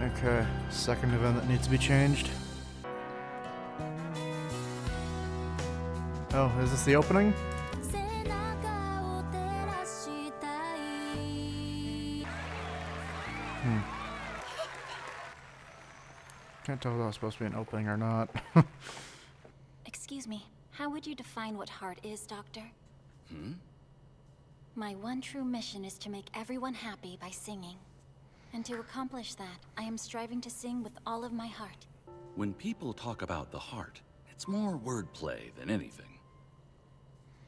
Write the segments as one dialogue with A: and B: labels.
A: Okay, second event that needs to be changed. Oh, is this the opening? Can't tell if that was supposed to be an opening or not.
B: Excuse me, how would you define what heart is, Doctor? My one true mission is to make everyone happy by singing. And to accomplish that, I am striving to sing with all of my heart.
C: When people talk about the heart, it's more wordplay than anything.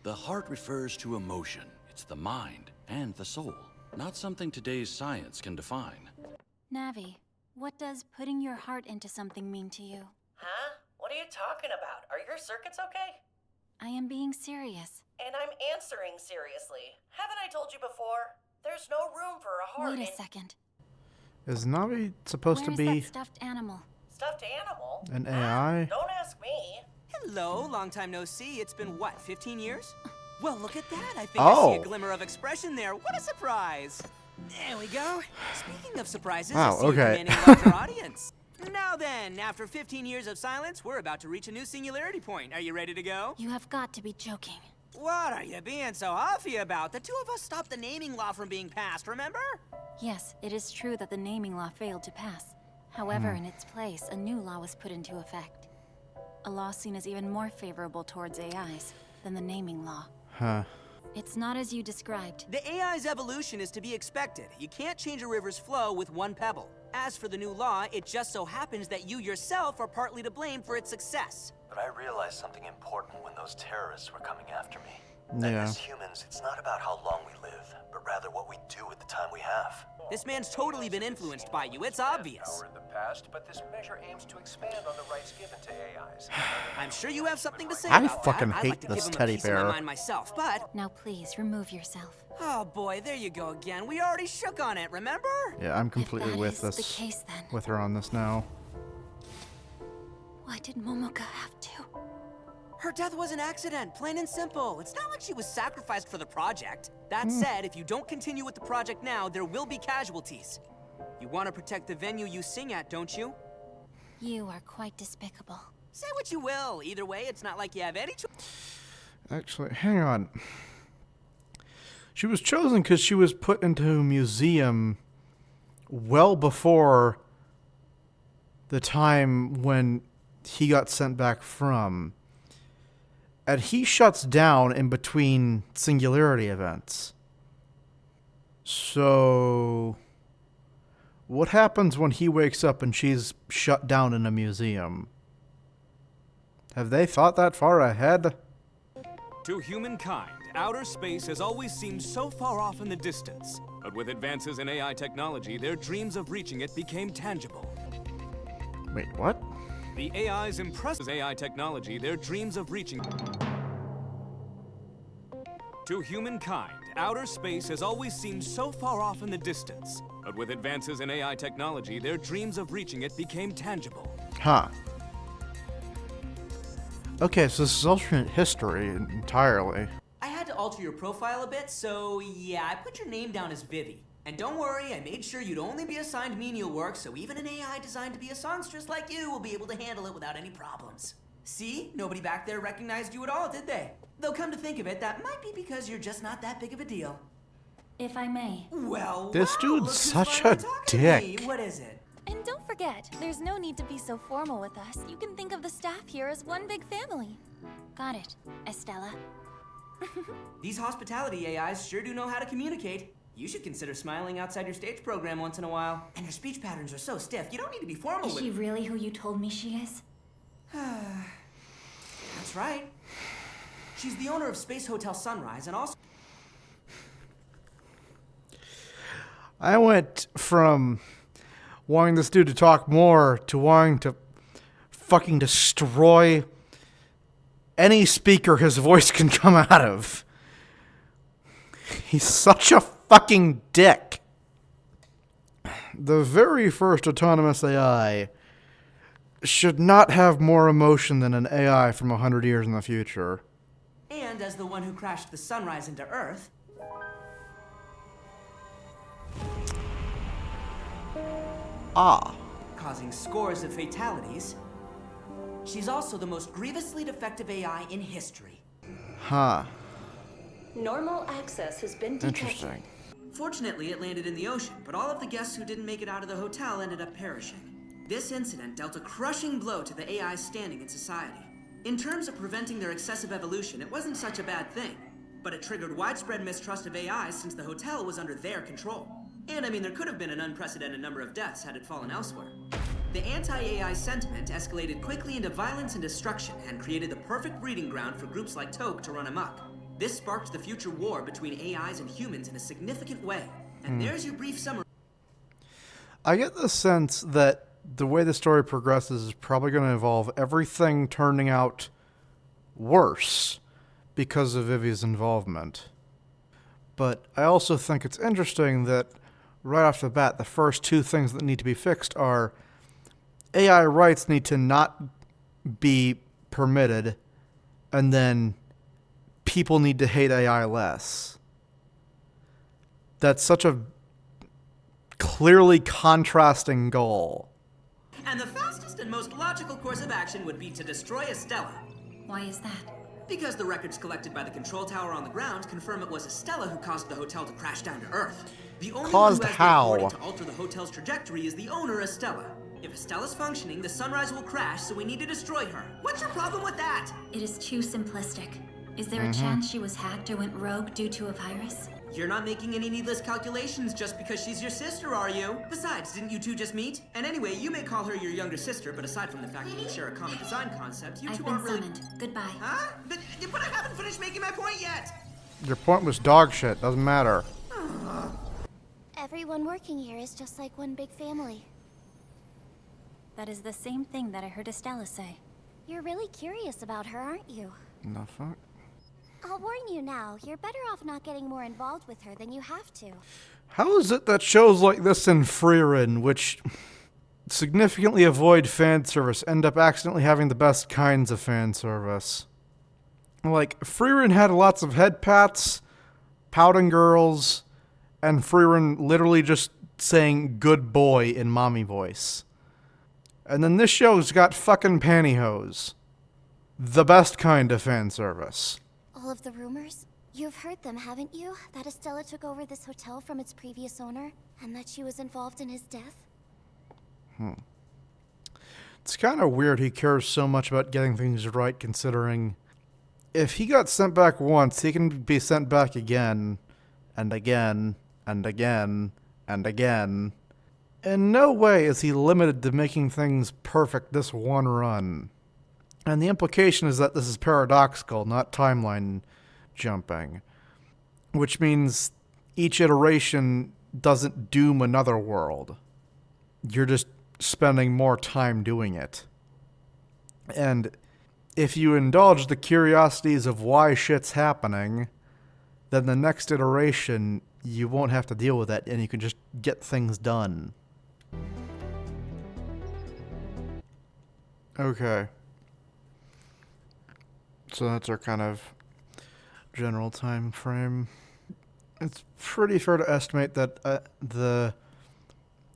C: The heart refers to emotion. It's the mind and the soul, not something today's science can define.
B: Navi, what does putting your heart into something mean to you?
D: Huh? What are you talking about? Are your circuits okay?
B: I am being serious.
D: And I'm answering seriously. Haven't I told you before? There's no room for a heart.
B: Wait a second.
A: Is Navi supposed to
B: Where
A: be
B: is that stuffed animal?
D: Stuffed animal?
A: an AI?
D: Don't ask me.
E: Hello, long time no see. It's been, what, 15 years? Well, look at that. I think I see a glimmer of expression there. What a surprise. There we go. Speaking of surprises,
A: Wow,
E: I see you
A: okay.
E: commanding a larger audience. Now then, after 15 years of silence, we're about to reach a new singularity point. Are you ready to go?
B: You have got to be joking.
E: What are you being so huffy about? The two of us stopped the naming law from being passed, remember?
B: Yes, it is true that the naming law failed to pass. However, in its place, a new law was put into effect. A law seen as even more favorable towards AIs than the naming law.
A: Huh.
B: It's not as you described.
E: The AI's evolution is to be expected. You can't change a river's flow with one pebble. As for the new law, it just so happens that you yourself are partly to blame for its success.
F: But I realized something important when those terrorists were coming after me.
A: Yeah.
F: As humans, it's not about how long we live, but rather what we do with the time we have.
E: This man's totally been influenced by you, it's obvious.
G: In the past, but this measure aims to expand on the rights given to AIs.
E: I'm sure you have something to say
A: I
E: about
A: fucking
E: that. I'd
A: hate
E: like to
A: this
E: give him
A: teddy
E: a piece of
A: bear.
E: my mind myself, but...
B: Now please, remove yourself.
E: Oh boy, there you go again. We already shook on it, remember?
A: Yeah, I'm completely
B: If that
A: with
B: is
A: this.
B: the case, then.
A: With her on this now.
B: Why did Momoka have to?
E: Her death was an accident, plain and simple. It's not like she was sacrificed for the project. That said, if you don't continue with the project now, there will be casualties. You want to protect the venue you sing at, don't you?
B: You are quite despicable.
E: Say what you will. Either way, it's not like you have any choice.
A: Actually, hang on. She was chosen because she was put into a museum well before the time when he got sent back from. And he shuts down in between singularity events. So, what happens when he wakes up and she's shut down in a museum? Have they thought that far ahead?
H: To humankind, outer space has always seemed so far off in the distance. But with advances in AI technology, their dreams of reaching it became tangible.
A: Wait, what?
H: The AI's impressive AI technology, their dreams of reaching... To humankind, outer space has always seemed so far off in the distance. But with advances in AI technology, their dreams of reaching it became tangible.
A: Huh. Okay, so this is alternate history entirely.
E: I had to alter your profile a bit, so yeah, I put your name down as Vivy. And don't worry, I made sure you'd only be assigned menial work, so even an AI designed to be a songstress like you will be able to handle it without any problems. See? Nobody back there recognized you at all, did they? Though come to think of it, that might be because you're just not that big of a deal.
B: If I may.
E: Well,
A: This
E: wow,
A: dude's
E: look who's
A: such
E: finally
A: a
E: talking to me.
A: dick.
E: What is it?
I: And don't forget, there's no need to be so formal with us. You can think of the staff here as one big family.
B: Got it, Estella.
E: These hospitality AIs sure do know how to communicate. You should consider smiling outside your stage program once in a while. And your speech patterns are so stiff, you don't need to be formal
B: Is
E: with...
B: she really who you told me she is?
E: That's right. She's the owner of Space Hotel Sunrise and also...
A: I went from wanting this dude to talk more to wanting to fucking destroy any speaker his voice can come out of. He's such a fucking dick. The very first autonomous AI should not have more emotion than an AI from 100 years in the future.
E: And as the one who crashed the Sunrise into Earth...
A: Ah.
E: causing scores of fatalities, she's also the most grievously defective AI in history.
A: Huh.
J: Normal access has been detected.
A: Interesting.
E: Fortunately, it landed in the ocean, but all of the guests who didn't make it out of the hotel ended up perishing. This incident dealt a crushing blow to the AI's standing in society. In terms of preventing their excessive evolution, it wasn't such a bad thing, but it triggered widespread mistrust of AI since the hotel was under their control. And I mean, there could have been an unprecedented number of deaths had it fallen elsewhere. The anti-AI sentiment escalated quickly into violence and destruction and created the perfect breeding ground for groups like Toke to run amok. This sparked the future war between AIs and humans in a significant way. And there's your brief summary.
A: I get the sense that the way the story progresses is probably going to involve everything turning out worse because of Vivy's involvement. But I also think it's interesting that right off the bat, the first two things that need to be fixed are AI rights need to not be permitted, and then people need to hate AI less. That's such a clearly contrasting goal.
E: And the fastest and most logical course of action would be to destroy Estella.
B: Why is that?
E: Because the records collected by the control tower on the ground confirm it was Estella who caused the hotel to crash down to Earth. The only
A: Caused
E: one who has
A: how?
E: the authority to alter the hotel's trajectory is the owner, Estella. If Estella's functioning, the sunrise will crash, so we need to destroy her. What's your problem with that?
B: It is too simplistic. Is there a chance she was hacked or went rogue due to a virus?
E: You're not making any needless calculations just because she's your sister, are you? Besides, didn't you two just meet? And anyway, you may call her your younger sister, but aside from the fact that you share a common design concept, you
B: I've
E: two
B: been
E: aren't really...
B: summoned. Goodbye.
E: Huh? But I haven't finished making my point yet!
A: Your point was dog shit. Doesn't matter.
I: Everyone working here is just like one big family.
B: That is the same thing that I heard Estella say.
I: You're really curious about her, aren't you?
A: The fuck?
I: I'll warn you now, you're better off not getting more involved with her than you have to.
A: How is it that shows like this in Freerin, which significantly avoid fan service, end up accidentally having the best kinds of fan service? Like, Freerin had lots of head pats, pouting girls, and Freerin literally just saying good boy in mommy voice. And then this show's got fucking pantyhose. The best kind of fan service.
I: All of the rumors? You've heard them, haven't you? That Estella took over this hotel from its previous owner, and that she was involved in his death?
A: It's kind of weird he cares so much about getting things right, considering if he got sent back once, he can be sent back again, and again, and again, and again. In no way is he limited to making things perfect this one run. And the implication is that this is paradoxical, not timeline jumping. Which means each iteration doesn't doom another world. You're just spending more time doing it. And if you indulge the curiosities of why shit's happening, then the next iteration, you won't have to deal with that and you can just get things done. Okay. So that's our kind of general time frame. It's pretty fair to estimate that the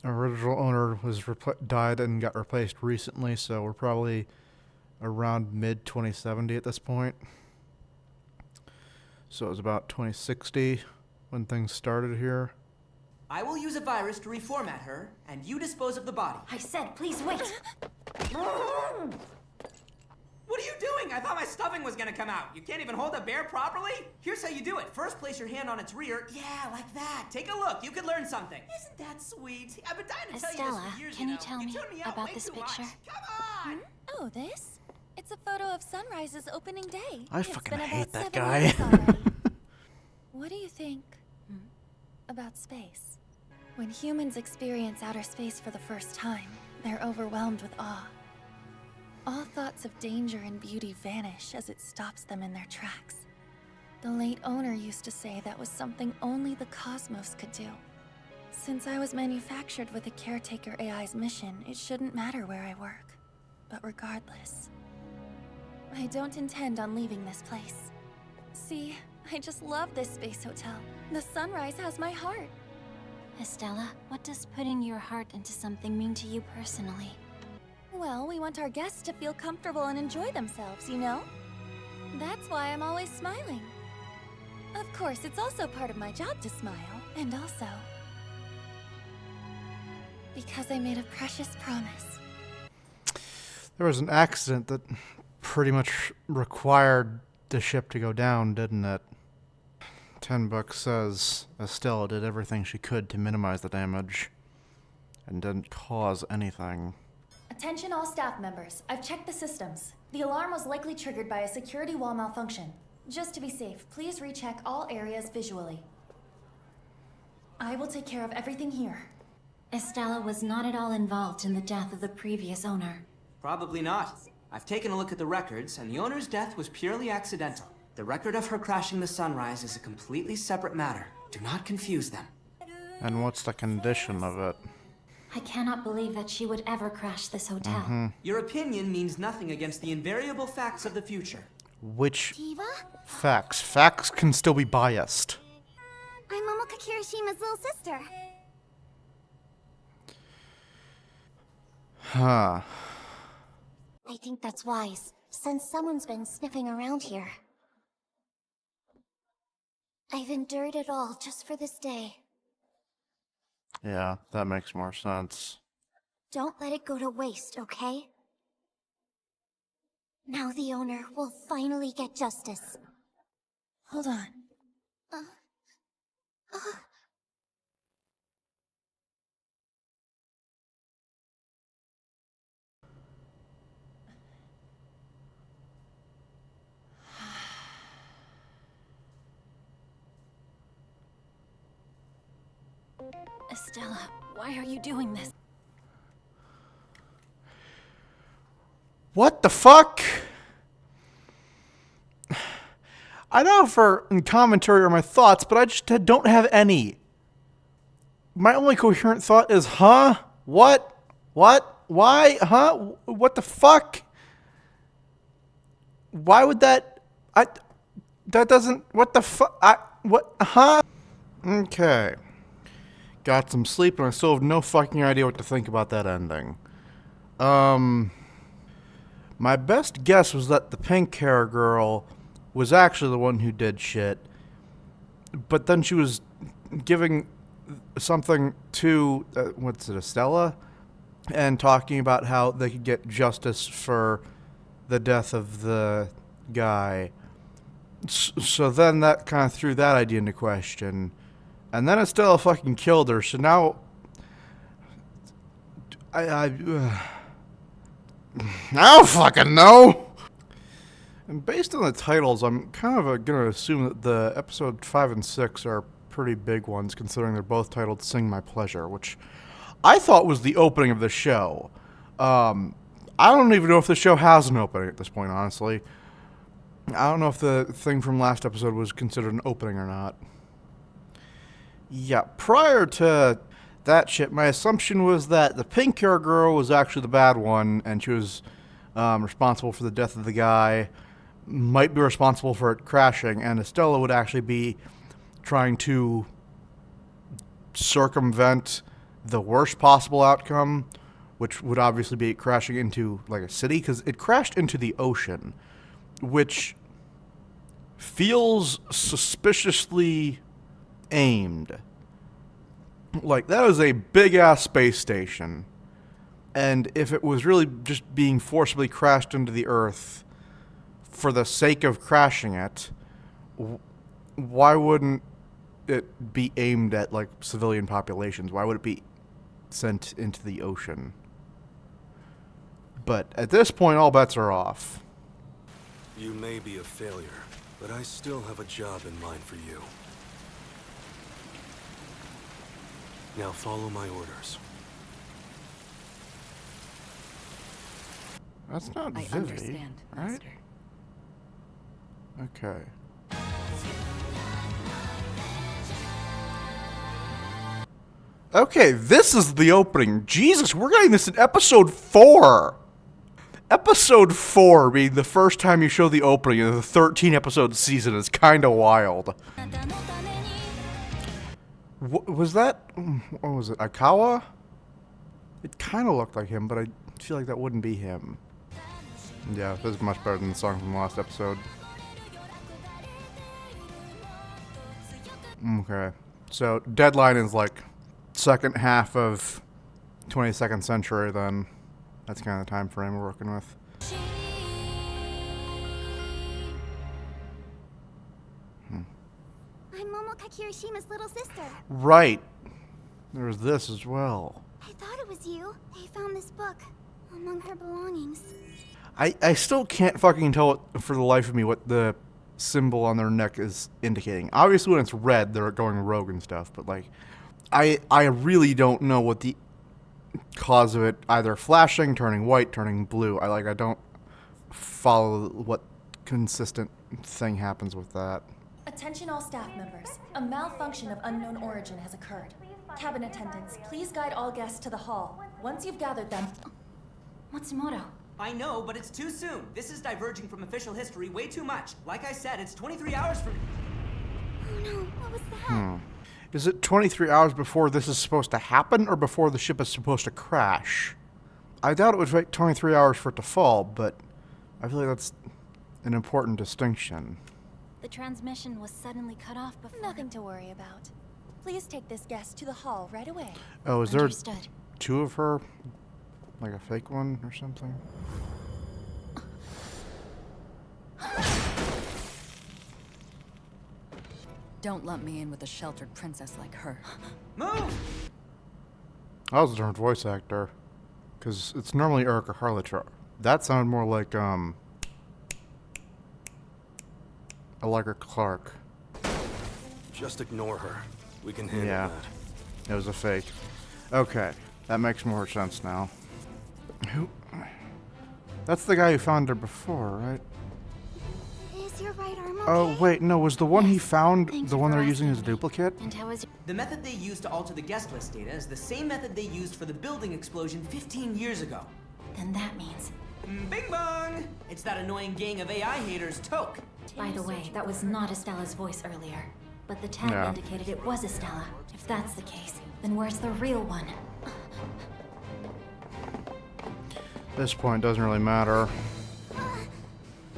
A: original owner was died and got replaced recently, so we're probably around mid-2070 at this point. So it was about 2060 when things started here.
E: I will use a virus to reformat her, and you dispose of the body.
B: I said, please wait.
E: What are you doing? I thought my stuffing was gonna come out. You can't even hold a bear properly? Here's how you do it. First, place your hand on its rear. Yeah, like that. Take a look. You could learn something. Isn't that sweet? I've been dying to tell you
B: Estella,
E: this for years,
B: can you
E: know.
B: tell me
E: tuned out
B: about
E: way
B: this
E: too much.
B: picture?
E: Come on!
I: Oh, this? It's a photo of Sunrise's opening day.
A: I
I: It's
A: fucking
I: been
A: hate
I: about
A: that
I: 7
A: guy.
I: years already. What do you think about space? When humans experience outer space for the first time, they're overwhelmed with awe. All thoughts of danger and beauty vanish as it stops them in their tracks. The late owner used to say that was something only the cosmos could do. Since I was manufactured with a caretaker AI's mission, it shouldn't matter where I work. But regardless, I don't intend on leaving this place. See, I just love this space hotel. The sunrise has my heart.
B: Estella, what does putting your heart into something mean to you personally?
I: Well, we want our guests to feel comfortable and enjoy themselves, you know? That's why I'm always smiling. Of course, it's also part of my job to smile, and also because I made a precious promise.
A: There was an accident that pretty much required the ship to go down, didn't it? 10 Bucks says Estella did everything she could to minimize the damage and didn't cause anything.
K: Attention all staff members. I've checked the systems. The alarm was likely triggered by a security wall malfunction. Just to be safe, please recheck all areas visually. I will take care of everything here.
B: Estella was not at all involved in the death of the previous owner.
E: Probably not. I've taken a look at the records, and the owner's death was purely accidental. The record of her crashing the Sunrise is a completely separate matter. Do not confuse them.
A: And what's the condition of it?
B: I cannot believe that she would ever crash this hotel.
E: Your opinion means nothing against the invariable facts of the future.
A: Which facts? Facts can still be biased.
L: I'm Momoka Kirishima's little sister.
A: Huh.
L: I think that's wise, since someone's been sniffing around here. I've endured it all just for this day.
A: Yeah, that makes more sense.
L: Don't let it go to waste, okay? Now the owner will finally get justice.
I: Hold on.
B: Estella, why are you doing this?
A: What the fuck? I don't offer commentary or my thoughts, but I just don't have any. My only coherent thought is, huh? What? What? Why? Huh? What the fuck? Why would that... That doesn't... What the fuck? What? Huh? Okay. Got some sleep, and I still have no fucking idea what to think about that ending. My best guess was that the pink hair girl was actually the one who did shit. But then she was giving something to, what's it, Estella? And talking about how they could get justice for the death of the guy. So then that kind of threw that idea into question. And then Estella fucking killed her, so now... I don't fucking know! And based on the titles, I'm kind of going to assume that the episode 5 and 6 are pretty big ones, considering they're both titled Sing My Pleasure, which I thought was the opening of the show. I don't even know if the show has an opening at this point, honestly. I don't know if the thing from last episode was considered an opening or not. Yeah, prior to that shit, my assumption was that the pink hair girl was actually the bad one, and she was responsible for the death of the guy, might be responsible for it crashing, and Estella would actually be trying to circumvent the worst possible outcome, which would obviously be crashing into like a city, because it crashed into the ocean, which feels suspiciously aimed. Like, that is a big-ass space station. And if it was really just being forcibly crashed into the Earth for the sake of crashing it, why wouldn't it be aimed at, like, civilian populations? Why would it be sent into the ocean? But at this point, all bets are off.
M: You may be a failure, but I still have a job in mind for you. Now follow my orders.
A: That's not Vivy,
B: understand,
A: right?
B: Master.
A: Okay. Okay, this is the opening. Jesus, we're getting this in episode 4. Episode 4 being the first time you show the opening of the 13-episode season is kind of wild. Was that... What was it? Akawa? It kind of looked like him, but I feel like that wouldn't be him. Yeah, this is much better than the song from the last episode. Okay. So, Deadline is like second half of 22nd century then. That's kind of the time frame we're working with.
L: I'm Momoka Kirishima's little sister.
A: Right. There's this as well.
L: I thought it was you. They found this book among her belongings.
A: I still can't fucking tell for the life of me what the symbol on their neck is indicating. Obviously when it's red, they're going rogue and stuff, but like, I really don't know what the cause of it either flashing, turning white, turning blue. I don't follow what consistent thing happens with that.
K: Attention all staff members. A malfunction of unknown origin has occurred. Cabin attendants, please guide all guests to the hall. Once you've gathered them...
B: Matsumoto.
E: I know, but it's too soon. This is diverging from official history way too much. Like I said, it's 23 hours from...
L: Oh no, what was that?
A: Is it 23 hours before this is supposed to happen, or before the ship is supposed to crash? I doubt it would take 23 hours for it to fall, but I feel like that's an important distinction.
B: The transmission was suddenly cut off before...
K: Nothing to worry about. Please take this guest to the hall right away.
A: Oh, is there
B: Understood.
A: two of her? Like a fake one or something?
N: Don't lump me in with a sheltered princess like her.
E: Move!
A: I was a different voice actor. Because it's normally Erica Harlitz. That sounded more like, Allegra Clark.
M: Just ignore her. We can handle that.
A: It was a fake. Okay, that makes more sense now. Who? That's the guy who found her before, right?
L: Is your right arm okay?
A: Oh, wait, no, was the one he found the one they're using as a duplicate?
B: And how is...
E: The method they used to alter the guest list data is the same method they used for the building explosion 15 years ago.
B: Then that means...
E: Bing bong! It's that annoying gang of AI haters, Toke.
B: By the way, that was not Estella's voice earlier. But the tag indicated it was Estella. If that's the case, then where's the real one?
A: At this point, doesn't really matter.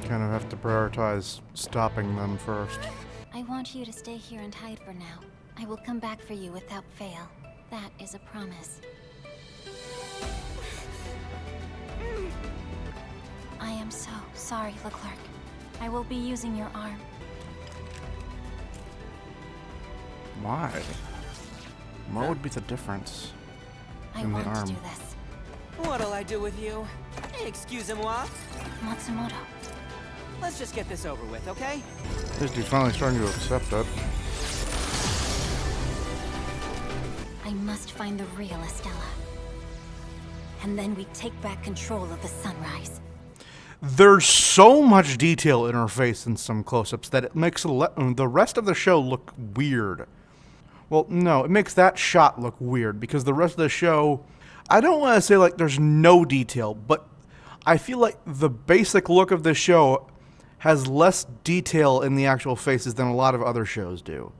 A: Kind of have to prioritize stopping them first.
B: I want you to stay here and hide for now. I will come back for you without fail. That is a promise. I am so sorry, Leclerc. I will be using your arm.
A: Why? What would be the difference
B: I
A: in the
B: want
A: arm?
B: to do this.
E: What'll I do with you? Excusez-moi.
B: Matsumoto.
E: Let's just get this over with, okay?
A: This dude finally starting to accept it.
B: I must find the real Estella. And then we take back control of the sunrise.
A: There's so much detail in her face in some close-ups that it makes the rest of the show look weird. Well, no, it makes that shot look weird because the rest of the show, I don't want to say like there's no detail, but I feel like the basic look of the show has less detail in the actual faces than a lot of other shows do.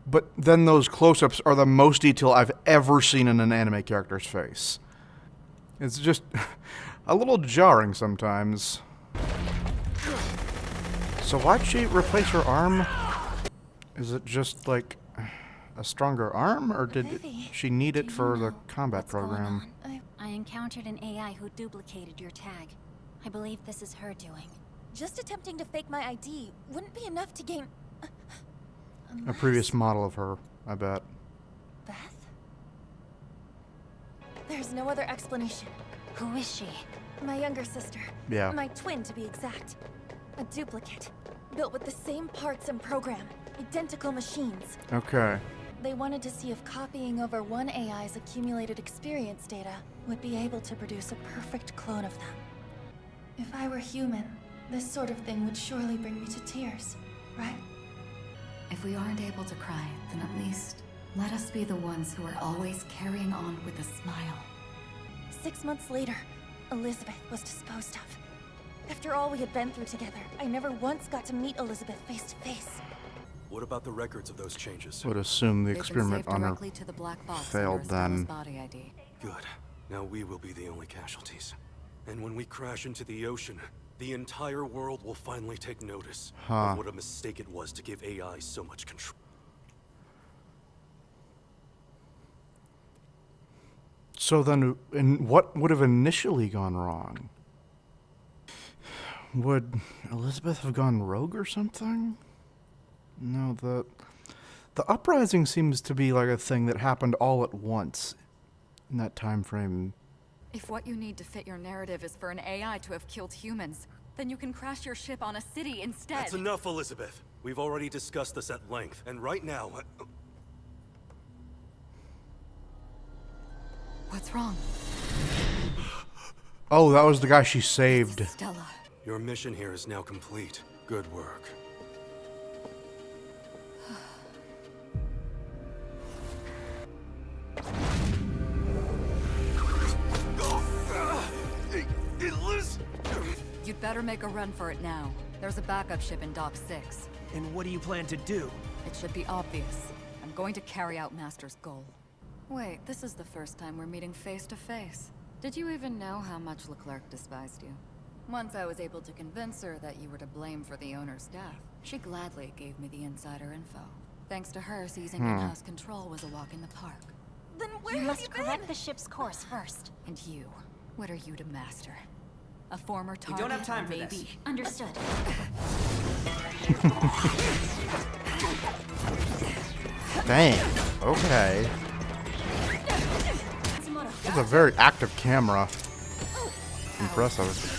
A: But then those close-ups are the most detail I've ever seen in an anime character's face. It's just a little jarring sometimes. So why'd she replace her arm? Is it just like a stronger arm, or did she need it for the combat program?
B: I encountered an AI who duplicated your tag. I believe this is her doing.
K: Just attempting to fake my ID wouldn't be enough to gain...
A: A previous model of her, I bet.
K: Beth? There's no other explanation.
B: Who is she?
K: My younger sister.
A: Yeah.
K: My twin, to be exact. A duplicate. Built with the same parts and program. Identical machines.
A: Okay.
K: They wanted to see if copying over one AI's accumulated experience data would be able to produce a perfect clone of them. If I were human, this sort of thing would surely bring me to tears, right?
N: If we aren't able to cry, then at least let us be the ones who are always carrying on with a smile.
K: 6 months later, Elizabeth was disposed of. After all we had been through together, I never once got to meet Elizabeth face to face.
M: What about the records of those changes?
A: Would assume the
N: They've been
A: experiment
N: saved
A: on her
N: directly to the black box
A: failed
N: under Estella's
A: then.
N: body ID.
M: Good. Now we will be the only casualties. And when we crash into the ocean, the entire world will finally take notice of what a mistake it was to give AI so much control.
A: So then, what would have initially gone wrong? Would Elizabeth have gone rogue or something? No, the uprising seems to be like a thing that happened all at once in that time frame.
N: If what you need to fit your narrative is for an AI to have killed humans, then you can crash your ship on a city instead.
M: That's enough, Elizabeth. We've already discussed this at length, and right now...
N: What's wrong?
A: Oh, that was the guy she saved.
N: Stella.
M: Your mission here is now complete. Good work.
N: You'd better make a run for it now. There's a backup ship in Dock 6.
G: And what do you plan to do?
N: It should be obvious. I'm going to carry out Master's goal. Wait, this is the first time we're meeting face to face. Did you even know how much Leclerc despised you? Once I was able to convince her that you were to blame for the owner's death, she gladly gave me the insider info. Thanks to her, seizing in-house control was a walk in the park.
K: Then where
B: You
K: have
B: must
K: you been?
B: correct the ship's course first.
N: And you, what are you to Master? A former
E: We
N: target?
E: don't have time for
N: maybe.
E: this.
B: Understood.
A: Dang. Okay. That's a very active camera. Impressive.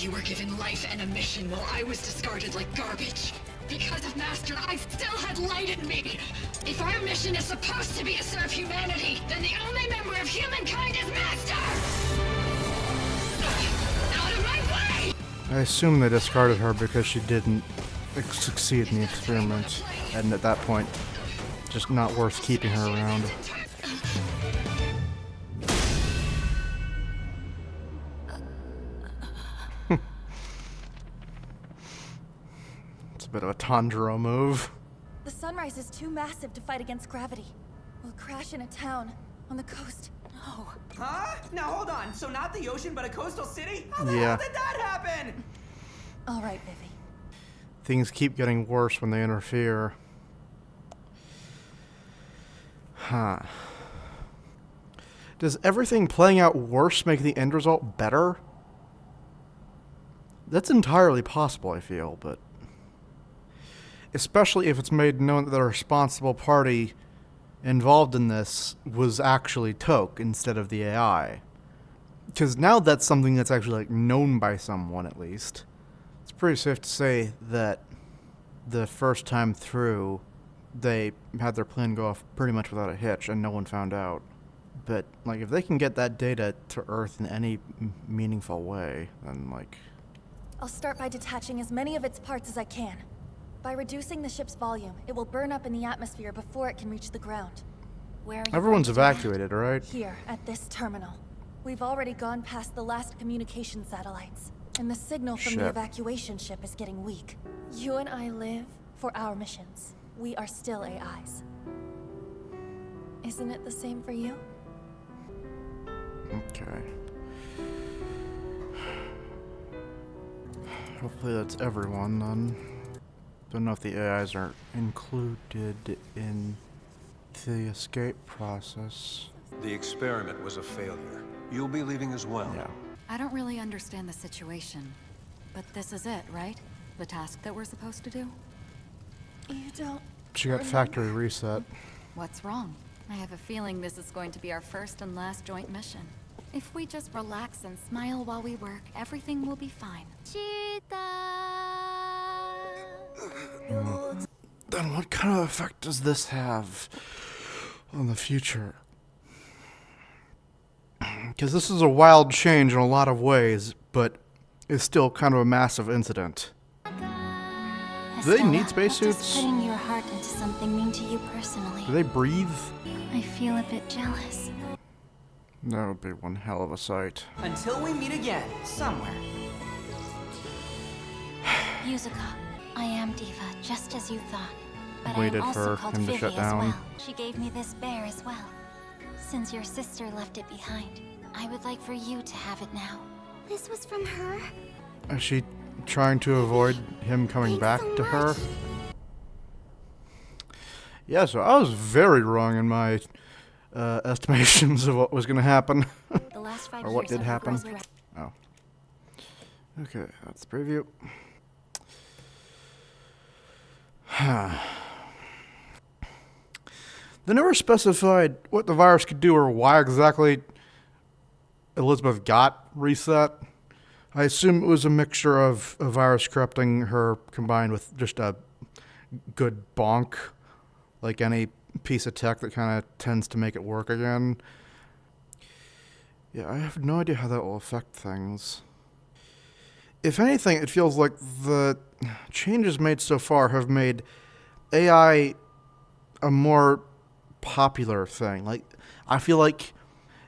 O: You were given life and a mission while I was discarded like garbage. Because of Master, I still had light in me. If our mission is supposed to be to serve humanity, then the only member of humankind is Master! Out of my way!
A: I assume they discarded her because she didn't succeed in the experiment, and at that point, just not worth keeping her around. It's a bit of a Tanjiro move.
K: The sunrise is too massive to fight against gravity. We'll crash in a town on the coast.
E: No. Huh? Now hold on. So not the ocean, but a coastal city? How the
A: Yeah.
E: hell did that happen?
K: All right, Vivy.
A: Things keep getting worse when they interfere. Huh. Does everything playing out worse make the end result better? That's entirely possible, I feel, but... especially if it's made known that the responsible party involved in this was actually Toke instead of the AI. Because now that's something that's actually like known by someone, at least. It's pretty safe to say that the first time through, they had their plan go off pretty much without a hitch, and no one found out. But, like, if they can get that data to Earth in any meaningful way, then, like...
K: I'll start by detaching as many of its parts as I can. By reducing the ship's volume, it will burn up in the atmosphere before it can reach the ground.
B: Where are you
A: Everyone's
B: going to do that?
A: evacuated, right?
K: Here, at this terminal. We've already gone past the last communication satellites, and the signal from the
A: Shit.
K: evacuation ship is getting weak. You and I live for our missions. We are still AIs. Isn't it the same for you?
A: Okay. Hopefully that's everyone, then. Don't know if the AIs are included in the escape process.
P: The experiment was a failure. You'll be leaving as well.
A: Yeah.
N: I don't really understand the situation, but this is it, right? The task that we're supposed to do?
K: You don't...
A: She got factory reset.
N: What's wrong? I have a feeling this is going to be our first and last joint mission. If we just relax and smile while we work, everything will be fine.
A: Then what kind of effect does this have on the future? Because this is a wild change in a lot of ways, but it's still kind of a massive incident. Do they need spacesuits?
B: Just putting your heart into something mean to you personally.
A: Do they breathe?
B: I feel a bit jealous.
A: That would be one hell of a sight.
E: Until we meet again, somewhere.
B: Yuzuka, I am Diva, just as you thought. But
A: Waited
B: I am also
A: for
B: called
A: him to
B: Vivy
A: shut
B: as
A: down.
B: well. She gave me this bear as well. Since your sister left it behind, I would like for you to have it now.
L: This was from her?
A: Is she trying to avoid him coming back to her? Yeah, so I was very wrong in my estimations of what was going to happen.
B: The last 5
A: or what
B: years
A: did
B: of
A: happen.
B: the girl's
A: Oh. Okay, that's the preview. They never specified what the virus could do or why exactly Elizabeth got reset. I assume it was a mixture of a virus corrupting her combined with just a good bonk, like any piece of tech that kind of tends to make it work again. Yeah, I have no idea how that will affect things. If anything, it feels like the changes made so far have made AI a more popular thing. Like, I feel like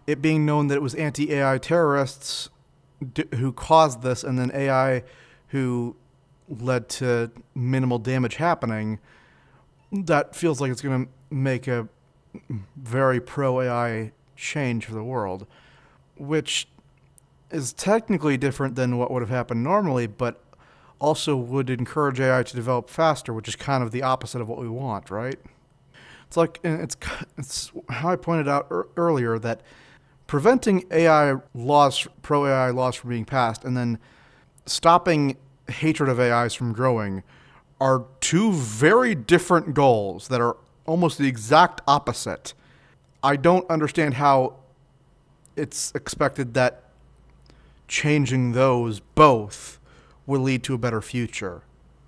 A: it being known that it was anti-AI terrorists who caused this, and then AI who led to minimal damage happening, that feels like it's going to make a very pro-AI change for the world, which is technically different than what would have happened normally, but also would encourage AI to develop faster, which is kind of the opposite of what we want, right? It's like, it's how I pointed out earlier that preventing AI laws, pro-AI laws from being passed, and then stopping hatred of AIs from growing are two very different goals that are almost the exact opposite. I don't understand how it's expected that changing those both will lead to a better future.